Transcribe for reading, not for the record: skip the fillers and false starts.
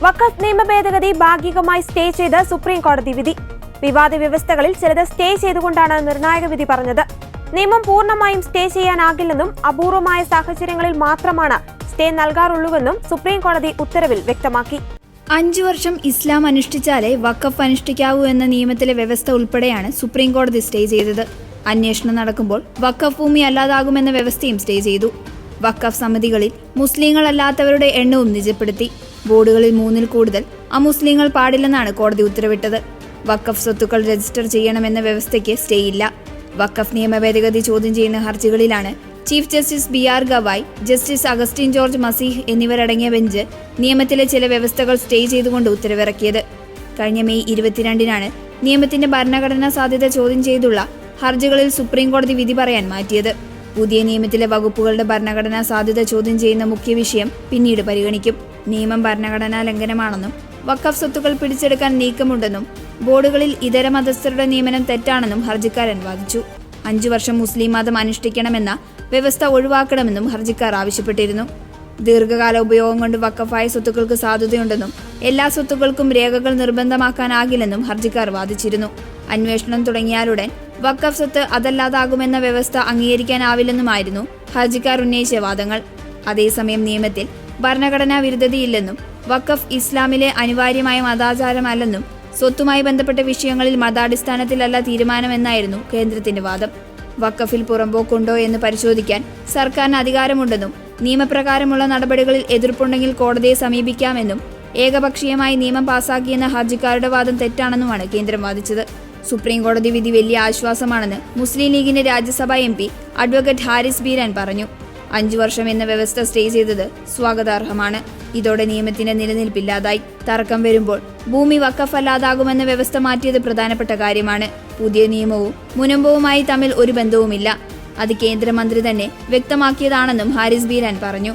വഖഫ് നിയമ ഭേദഗതി ഭാഗികമായി സ്റ്റേ ചെയ്ത് സുപ്രീം കോടതി വിധി. വിവാദ വ്യവസ്ഥകളിൽ ചിലത് സ്റ്റേ ചെയ്തുകൊണ്ടാണ് നിർണായക വിധി പറഞ്ഞത്. നിയമം പൂർണ്ണമായും സ്റ്റേ ചെയ്യാനാകില്ലെന്നും അപൂർവമായ സാഹചര്യങ്ങളിൽ മാത്രമാണ് സ്റ്റേ നൽകാറുള്ളൂവെന്നും സുപ്രീം കോടതി ഉത്തരവിൽ വ്യക്തമാക്കി. 5 വർഷം ഇസ്ലാം അനുഷ്ഠിച്ചാലേ വഖഫ് അനുഷ്ഠിക്കാവൂ എന്ന നിയമത്തിലെ വ്യവസ്ഥ ഉൾപ്പെടെയാണ് സുപ്രീം കോടതി സ്റ്റേ ചെയ്തത്. അന്വേഷണം നടക്കുമ്പോൾ വഖഫ് ഭൂമി അല്ലാതാകുമെന്ന വ്യവസ്ഥയും സ്റ്റേ ചെയ്തു. വഖഫ് സമിതികളിൽ മുസ്ലിങ്ങളല്ലാത്തവരുടെ എണ്ണവും നിജപ്പെടുത്തി. ബോർഡുകളിൽ 3-ൽ കൂടുതൽ അമുസ്ലിങ്ങൾ പാടില്ലെന്നാണ് കോടതി ഉത്തരവിട്ടത്. വഖഫ് സ്വത്തുക്കൾ രജിസ്റ്റർ ചെയ്യണമെന്ന വ്യവസ്ഥയ്ക്ക് സ്റ്റേ ഇല്ല. വഖഫ് നിയമ ഭേദഗതി ചോദ്യം ചെയ്യുന്ന ഹർജികളിലാണ് chief justice BR Gavai, justice Augustine George Masih എന്നിവരടങ്ങിയ ബെഞ്ച് നിയമത്തിലെ ചില വ്യവസ്ഥകൾ സ്റ്റേ ചെയ്തുകൊണ്ട് ഉത്തരവിറക്കിയത്. കഴിഞ്ഞ മെയ് 22-നാണ് നിയമത്തിന്റെ ഭരണഘടനാ സാധ്യത ചോദ്യം ചെയ്തുള്ള ഹർജികളിൽ സുപ്രീം കോടതി വിധി പറയാൻ മാറ്റിയത്. പുതിയ നിയമത്തിലെ വകുപ്പുകളുടെ ഭരണഘടനാ സാധ്യത ചോദ്യം ചെയ്യുന്ന മുഖ്യ വിഷയം പിന്നീട് പരിഗണിക്കും. നിയമം ഭരണഘടനാ ലംഘനമാണെന്നും വഖഫ് സ്വത്തുക്കൾ പിടിച്ചെടുക്കാൻ നീക്കമുണ്ടെന്നും ബോർഡുകളിൽ ഇതര മതസ്ഥരുടെ നിയമനം തെറ്റാണെന്നും ഹർജിക്കാരൻ വാദിച്ചു. 5 വർഷം മുസ്ലിം മതം അനുഷ്ഠിക്കണമെന്ന വ്യവസ്ഥ ഒഴിവാക്കണമെന്നും ഹർജിക്കാർ ആവശ്യപ്പെട്ടിരുന്നു. ദീർഘകാല ഉപയോഗം കൊണ്ട് വഖഫായ സ്വത്തുക്കൾക്ക് സാധുതയുണ്ടെന്നും എല്ലാ സ്വത്തുക്കൾക്കും രേഖകൾ നിർബന്ധമാക്കാനാകില്ലെന്നും ഹർജിക്കാർ വാദിച്ചിരുന്നു. അന്വേഷണം തുടങ്ങിയാലുടൻ വഖഫ് സ്വത്ത് അതല്ലാതാകുമെന്ന വ്യവസ്ഥ അംഗീകരിക്കാനാവില്ലെന്നുമായിരുന്നു ഹർജിക്കാർ ഉന്നയിച്ച വാദങ്ങൾ. അതേസമയം നിയമത്തിൽ ഭരണഘടനാ വിരുദ്ധതയില്ലെന്നും വഖഫ് ഇസ്ലാമിലെ അനിവാര്യമായ മതാചാരമല്ലെന്നും സ്വത്തുമായി ബന്ധപ്പെട്ട വിഷയങ്ങളിൽ മതാടിസ്ഥാനത്തിലല്ല തീരുമാനമെന്നായിരുന്നു കേന്ദ്രത്തിന്റെ വാദം. വഖഫിൽ പുറമ്പോക്കുണ്ടോ എന്ന് പരിശോധിക്കാൻ സർക്കാരിന് അധികാരമുണ്ടെന്നും നിയമപ്രകാരമുള്ള നടപടികളിൽ എതിർപ്പുണ്ടെങ്കിൽ കോടതിയെ സമീപിക്കാമെന്നും ഏകപക്ഷീയമായി നിയമം പാസാക്കിയെന്ന ഹർജിക്കാരുടെ വാദം തെറ്റാണെന്നുമാണ് കേന്ദ്രം വാദിച്ചത്. സുപ്രീം കോടതി വിധി വലിയ ആശ്വാസമാണെന്ന് മുസ്ലിം ലീഗിന്റെ രാജ്യസഭാ MP അഡ്വക്കേറ്റ് ഹാരിസ് ബീരാൻ പറഞ്ഞു. 5 വർഷം എന്ന വ്യവസ്ഥ സ്റ്റേ ചെയ്തത് സ്വാഗതാർഹമാണ്. ഇതോടെ നിയമത്തിന്റെ നിലനിൽപ്പില്ലാതായി. തർക്കം വരുമ്പോൾ ഭൂമി വഖഫ് അല്ലാതാകുമെന്ന വ്യവസ്ഥ മാറ്റിയത് പ്രധാനപ്പെട്ട കാര്യമാണ്. പുതിയ നിയമവും മുനമ്പവുമായി തമ്മിൽ ഒരു ബന്ധവുമില്ല. അത് കേന്ദ്രമന്ത്രി തന്നെ വ്യക്തമാക്കിയതാണെന്നും ഹാരിസ് ബീരാൻ പറഞ്ഞു.